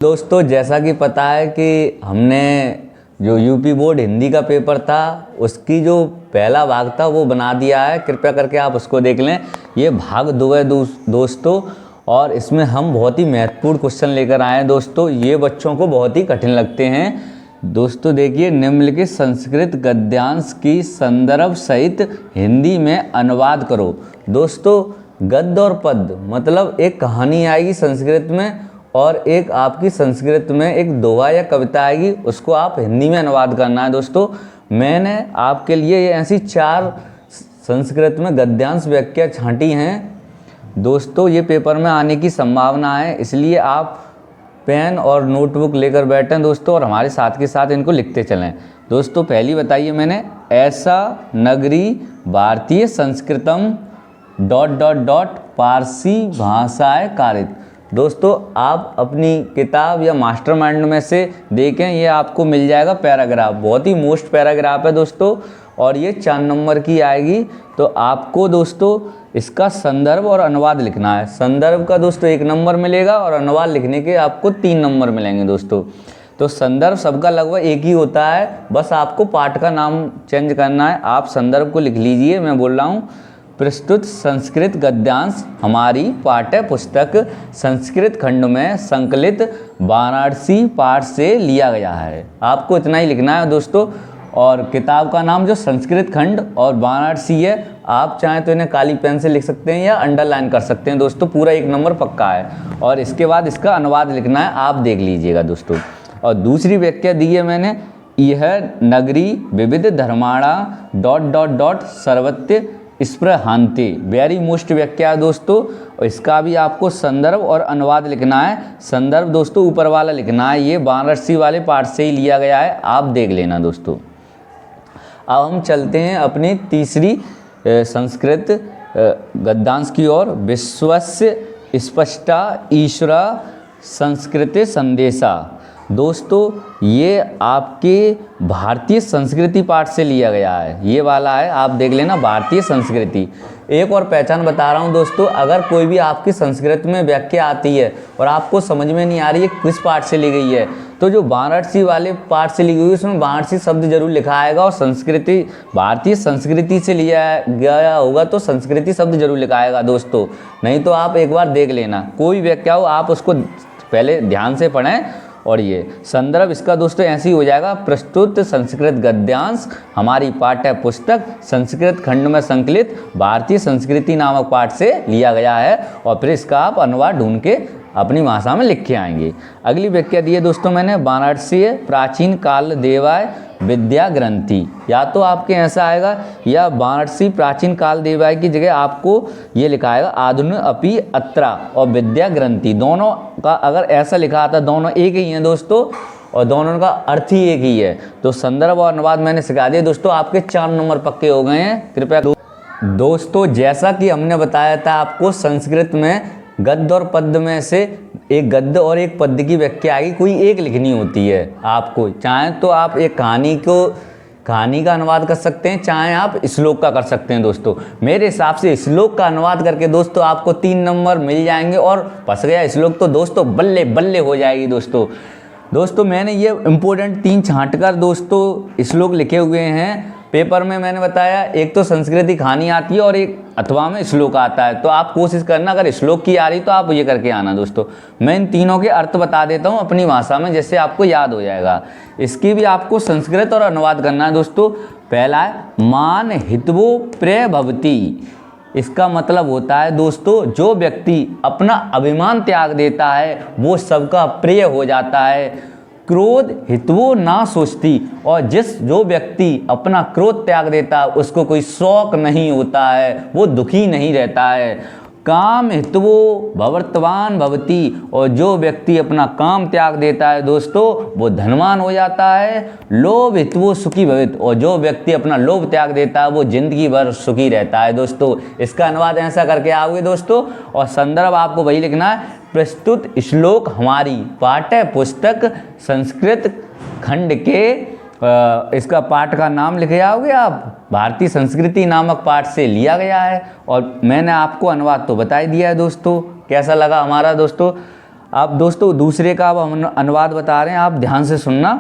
दोस्तों जैसा कि पता है कि हमने जो यूपी बोर्ड हिंदी का पेपर था उसकी जो पहला भाग था वो बना दिया है। कृपया करके आप उसको देख लें। ये भाग 2 है दोस्तों, और इसमें हम बहुत ही महत्वपूर्ण क्वेश्चन लेकर आए हैं दोस्तों। ये बच्चों को बहुत ही कठिन लगते हैं दोस्तों। देखिए, निम्नलिखित संस्कृत गद्यांश की संदर्भ सहित हिंदी में अनुवाद करो। दोस्तों गद्य और पद्य मतलब एक कहानी आएगी संस्कृत में और एक आपकी संस्कृत में एक दोहा या कविता आएगी, उसको आप हिंदी में अनुवाद करना है दोस्तों। मैंने आपके लिए ये ऐसी 4 संस्कृत में गद्यांश व्याख्या छांटी हैं दोस्तों। ये पेपर में आने की संभावना है, इसलिए आप पेन और नोटबुक लेकर बैठें दोस्तों और हमारे साथ के साथ इनको लिखते चलें दोस्तों। पहली बताइए मैंने, ऐसा नगरी भारतीय संस्कृतम ... पारसी भाषाएं कारित। दोस्तों आप अपनी किताब या मास्टरमाइंड में से देखें, ये आपको मिल जाएगा पैराग्राफ, बहुत ही मोस्ट पैराग्राफ है दोस्तों और ये 4 नंबर की आएगी। तो आपको दोस्तों इसका संदर्भ और अनुवाद लिखना है। संदर्भ का दोस्तों 1 नंबर मिलेगा और अनुवाद लिखने के आपको 3 नंबर मिलेंगे दोस्तों। तो संदर्भ सबका लगभग एक ही होता है, बस आपको पाठ का नाम चेंज करना है। आप संदर्भ को लिख लीजिए। मैं बोल रहा हूँ, प्रस्तुत संस्कृत गद्यांश हमारी पाठ्य पुस्तक संस्कृत खंड में संकलित वाराणसी पाठ से लिया गया है। आपको इतना ही लिखना है दोस्तों। और किताब का नाम जो संस्कृत खंड और वाराणसी है, आप चाहें तो इन्हें काली पेन से लिख सकते हैं या अंडरलाइन कर सकते हैं दोस्तों। पूरा 1 नंबर पक्का है। और इसके बाद इसका अनुवाद लिखना है, आप देख लीजिएगा दोस्तों। और दूसरी व्याख्या दी है मैंने, यह नगरी विविध धर्माणा ... सर्वत्र स्पृहान्ते। वेरी मोस्ट व्याख्या है दोस्तों। और इसका भी आपको संदर्भ और अनुवाद लिखना है। संदर्भ दोस्तों ऊपर वाला लिखना है, ये वाराणसी वाले पाठ से ही लिया गया है, आप देख लेना दोस्तों। अब हम चलते हैं अपनी तीसरी संस्कृत गद्यांश की ओर। विश्वस्य स्पष्टा ईश्वरा संस्कृति संदेशा। दोस्तों ये आपके भारतीय संस्कृति पाठ से लिया गया है, ये वाला है, आप देख लेना, भारतीय संस्कृति। एक और पहचान बता रहा हूँ दोस्तों, अगर कोई भी आपकी संस्कृत में व्याख्या आती है और आपको समझ में नहीं आ रही है किस पाठ से ली गई है, तो जो वाराणसी वाले पाठ से ली गई है उसमें वाराणसी शब्द जरूर लिखा आएगा, और संस्कृति भारतीय संस्कृति से लिया गया होगा तो संस्कृति शब्द जरूर लिखा आएगा दोस्तों। नहीं तो आप एक बार देख लेना, कोई व्याख्या हो आप उसको पहले ध्यान से पढ़ें। और ये संदर्भ इसका दोस्तों ऐसे ही हो जाएगा, प्रस्तुत संस्कृत गद्यांश हमारी पाठ्य पुस्तक संस्कृत खंड में संकलित भारतीय संस्कृति नामक पाठ से लिया गया है। और फिर इसका आप अनुवाद ढूंढ के अपनी भाषा में लिख के आएंगे। अगली व्याख्या दी है दोस्तों मैंने, वाराणसी प्राचीन काल देवाय विद्या ग्रंथि। या तो आपके ऐसा आएगा, या वाराणसी प्राचीन काल देवाय की जगह आपको ये लिखा आएगा आधुनिक अपि अत्रा और विद्या ग्रंथि। दोनों का अगर ऐसा लिखा आता, दोनों एक ही हैं दोस्तों और दोनों का अर्थ ही एक ही है। तो संदर्भ और अनुवाद मैंने सिखा दिया दोस्तों, आपके 4 नंबर पक्के हो गए हैं। कृपया दोस्तों जैसा कि हमने बताया था आपको, संस्कृत में गद्य और पद्य में से एक गद्य और एक पद्य की व्याख्या आएगी, कोई एक लिखनी होती है आपको। चाहे तो आप एक कहानी का अनुवाद कर सकते हैं, चाहे आप श्लोक का कर सकते हैं दोस्तों। मेरे हिसाब से श्लोक का अनुवाद करके दोस्तों आपको 3 नंबर मिल जाएंगे, और फंस गया श्लोक तो दोस्तों बल्ले बल्ले हो जाएगी दोस्तों। मैंने ये इम्पोर्टेंट 3 छांट कर दोस्तों श्लोक लिखे हुए हैं पेपर में। मैंने बताया एक तो संस्कृति कहानी आती है और एक अथवा में श्लोक आता है, तो आप कोशिश करना, अगर श्लोक की आ रही तो आप ये करके आना दोस्तों। मैं इन तीनों के अर्थ बता देता हूँ अपनी भाषा में, जिससे आपको याद हो जाएगा। इसकी भी आपको संस्कृत और अनुवाद करना है दोस्तों। पहला है मान हितवो प्रिय भवती। इसका मतलब होता है दोस्तों, जो व्यक्ति अपना अभिमान त्याग देता है वो सबका प्रिय हो जाता है। क्रोध हितवो ना सोचती, और जो व्यक्ति अपना क्रोध त्याग देता है उसको कोई शौक नहीं होता है, वो दुखी नहीं रहता है। काम हितवो भवर्तवान भवती, और जो व्यक्ति अपना काम त्याग देता है दोस्तों वो धनवान हो जाता है। लोभ हितवो सुखी भवित, और जो व्यक्ति अपना लोभ त्याग देता है वो जिंदगी भर सुखी रहता है दोस्तों। इसका अनुवाद ऐसा करके आओगे दोस्तों। और संदर्भ आपको वही लिखना है, प्रस्तुत श्लोक हमारी पाठ्य पुस्तक संस्कृत खंड के इसका पाठ का नाम लिखे आओगे आप, भारतीय संस्कृति नामक पाठ से लिया गया है। और मैंने आपको अनुवाद तो बता ही दिया है दोस्तों। कैसा लगा हमारा दोस्तों अब दोस्तों दूसरे का अब हम अनुवाद बता रहे हैं, आप ध्यान से सुनना।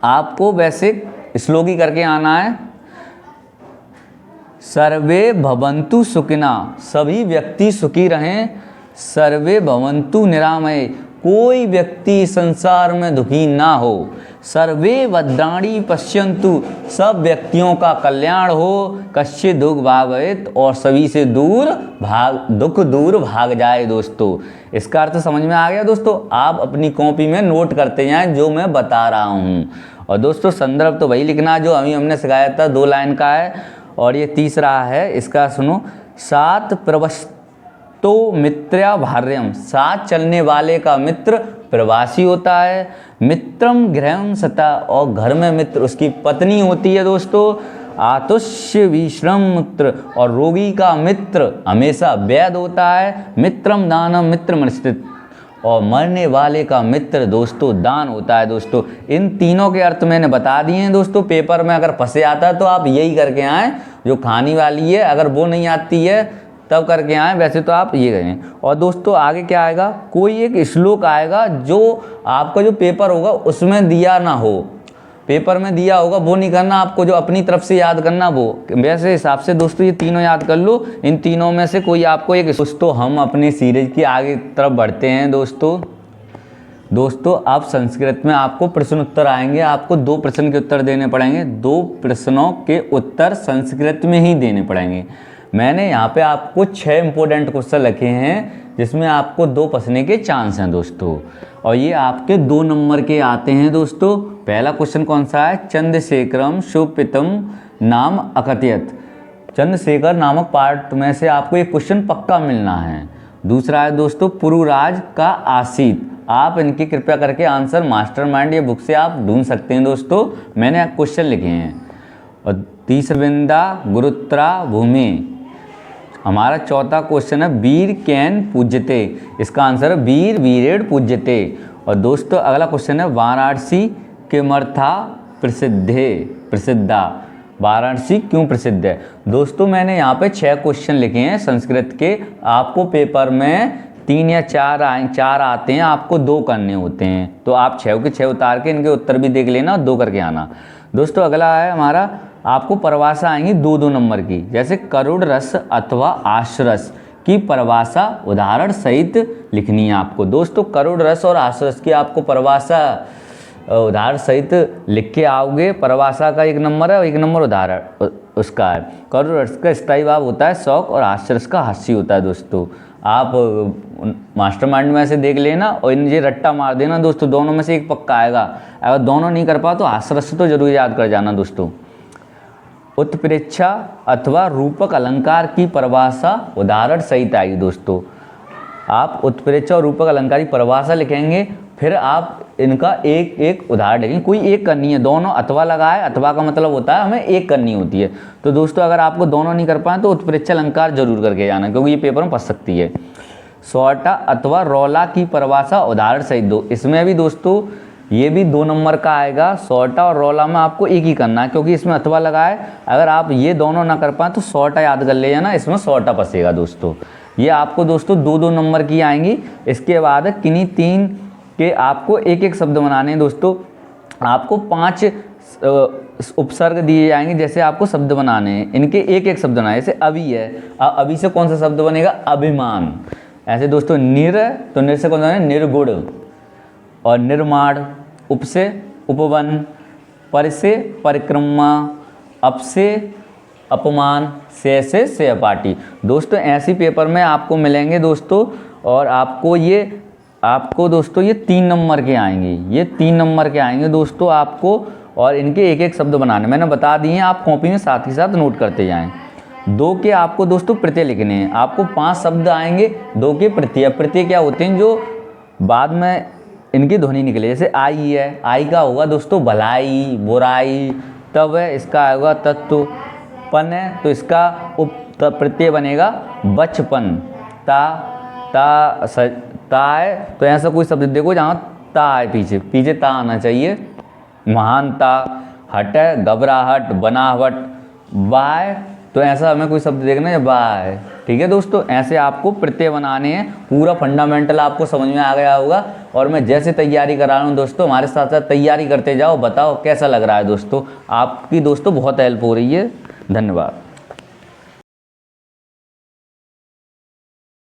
आपको वैसे श्लोकी करके आना है। सर्वे भवन्तु सुखिना, सभी व्यक्ति सुखी रहें। सर्वे भवन्तु निरामय, कोई व्यक्ति संसार में दुखी ना हो। सर्वे भद्राणि पश्यन्तु, सब व्यक्तियों का कल्याण हो। कश्चित् दुख भागयेत्, और सभी से दुख दूर भाग जाए। दोस्तों इसका अर्थ समझ में आ गया। दोस्तों आप अपनी कॉपी में नोट करते जाएं जो मैं बता रहा हूँ। और दोस्तों संदर्भ तो वही लिखना जो अभी हमने सिखाया था, 2 लाइन का है। और ये तीसरा है, इसका सुनो। सात प्रवस्तो मित्र्या भार्यम, साथ चलने वाले का मित्र प्रवासी होता है। मित्रम गृहम सता, और घर में मित्र उसकी पत्नी होती है। दोस्तों आतुष्य विश्रम मित्र, और रोगी का मित्र हमेशा वैद्य होता है। मित्रम दानम मित्र मनस्थित, और मरने वाले का मित्र दोस्तों दान होता है। दोस्तों इन तीनों के अर्थ मैंने बता दिए हैं। दोस्तों पेपर में अगर फंसे आता है तो आप यही करके आएँ, जो खानी वाली है अगर वो नहीं आती है तब करके आएँ, वैसे तो आप ये करें। और दोस्तों आगे क्या आएगा, कोई एक श्लोक आएगा जो आपका जो पेपर होगा उसमें दिया ना हो, पेपर में दिया होगा वो नहीं करना आपको, जो अपनी तरफ से याद करना वो। वैसे हिसाब से दोस्तों ये तीनों याद कर लो, इन तीनों में से कोई आपको एक। दोस्तों हम अपने सीरीज की आगे तरफ बढ़ते हैं। दोस्तों अब संस्कृत में आपको प्रश्न उत्तर आएंगे, आपको 2 प्रश्न के उत्तर देने पड़ेंगे। 2 प्रश्नों के उत्तर संस्कृत में ही देने पड़ेंगे। मैंने यहाँ पे आपको 6 इंपॉर्टेंट क्वेश्चन लिखे हैं जिसमें आपको 2 फंसने के चांस हैं दोस्तों, और ये आपके 2 नंबर के आते हैं। दोस्तों पहला क्वेश्चन कौन सा है, चंद्रशेखरम शुभपितम नाम अकथयत। चंद्रशेखर नामक पार्ट में से आपको एक क्वेश्चन पक्का मिलना है। दूसरा है दोस्तों पुरुराज का आसित। आप इनकी कृपया करके आंसर मास्टरमाइंड या बुक से आप ढूंढ सकते हैं। दोस्तों मैंने क्वेश्चन लिखे हैं। और तीसरा विंदा गुरुत्रा भूमि। हमारा चौथा क्वेश्चन है वीर कैन पूज्यते, इसका आंसर है वीर वीरेण पूज्यते। और दोस्तों अगला क्वेश्चन है वाराणसी किमर्था प्रसिद्धा, वाराणसी क्यों प्रसिद्ध है। दोस्तों मैंने यहाँ पे 6 क्वेश्चन लिखे हैं संस्कृत के, आपको पेपर में 3 या 4 आते हैं, आपको 2 करने होते हैं, तो आप 6 के 6 उतार के इनके उत्तर भी देख लेना और 2 करके आना। दोस्तों अगला है हमारा, आपको परिभाषा आएंगी 2-2 नंबर की, जैसे करुण रस अथवा आश्रस की परिभाषा उदाहरण सहित लिखनी है आपको। दोस्तों करुण रस और आश्रस की आपको परिभाषा उदाहरण सहित लिख के आओगे। परिभाषा का 1 नंबर है और 1 नंबर उदाहरण उसका है। करुण रस का स्थायी भाव होता है शौक, और आश्रस का हास्य होता है। दोस्तों आप मास्टरमाइंड में से देख लेना और ये रट्टा मार देना दोस्तों, दोनों में से एक पक्का आएगा। अगर दोनों नहीं कर पाओ तो आश्रस तो जरूर याद कर जाना। दोस्तों उत्प्रेक्षा अथवा रूपक अलंकार की परिभाषा उदाहरण सहित आएगी। दोस्तों आप उत्प्रेक्षा और रूपक अलंकार की परिभाषा लिखेंगे, फिर आप इनका एक उदाहरण लिखेंगे। कोई एक करनी है, दोनों अथवा लगाए, अथवा का मतलब होता है हमें एक करनी होती है। तो दोस्तों अगर आपको दोनों नहीं कर पाए तो उत्प्रेक्षा अलंकार जरूर करके जाना, क्योंकि ये पेपर में फंस सकती है। सौटा अथवा रौला की परिभाषा उदाहरण सहित दो, इसमें भी दोस्तों ये भी 2 नंबर का आएगा। सौटा और रौला में आपको एक ही करना है, क्योंकि इसमें अथवा लगाए। अगर आप ये दोनों ना कर पाए तो सौटा याद कर ले जाना, इसमें सौटा फंसेगा। दोस्तों ये आपको दोस्तों 2-2 नंबर की आएंगी। इसके बाद किन्हीं 3 के आपको एक शब्द बनाने हैं। दोस्तों आपको 5 उपसर्ग दिए जाएंगे, जैसे आपको शब्द बनाने हैं, इनके एक शब्द बनाए। जैसे अभी है, अभी से कौन सा शब्द बनेगा, अभिमान। ऐसे दोस्तों निर, तो निर से कौन सा है, निर्गुण। और निर्माण, उप से उपवन, पर से परिक्रमा, अप से अपमान, से सहपाठी। दोस्तों ऐसी पेपर में आपको मिलेंगे दोस्तों, और आपको दोस्तों ये 3 नंबर के आएंगे, ये 3 नंबर के आएंगे दोस्तों आपको। और इनके एक शब्द बनाने मैंने बता दिए हैं, आप कॉपी में साथ ही साथ नोट करते जाएं। 2 के आपको दोस्तों प्रत्यय लिखने हैं। आपको 5 शब्द आएंगे 2 के प्रत्यय। प्रत्यय क्या होते हैं, जो बाद में इनकी ध्वनि निकले। जैसे आई है, आई का होगा दोस्तों भलाई बुराई, तब है इसका होगा तत्व, पन है तो इसका प्रत्यय बनेगा बचपन। ता है तो ऐसा कोई शब्द देखो जहाँ ता है, पीछे ता आना चाहिए। महानता, हट है घबराहट बनावट, वाय तो ऐसा हमें कोई शब्द देखना है बाय। ठीक है दोस्तों, ऐसे आपको प्रत्यय बनाने हैं। पूरा फंडामेंटल आपको समझ में आ गया होगा। और मैं जैसे तैयारी करा रहा हूँ दोस्तों, हमारे साथ साथ तैयारी करते जाओ। बताओ कैसा लग रहा है दोस्तों, आपकी दोस्तों बहुत हेल्प हो रही है। धन्यवाद।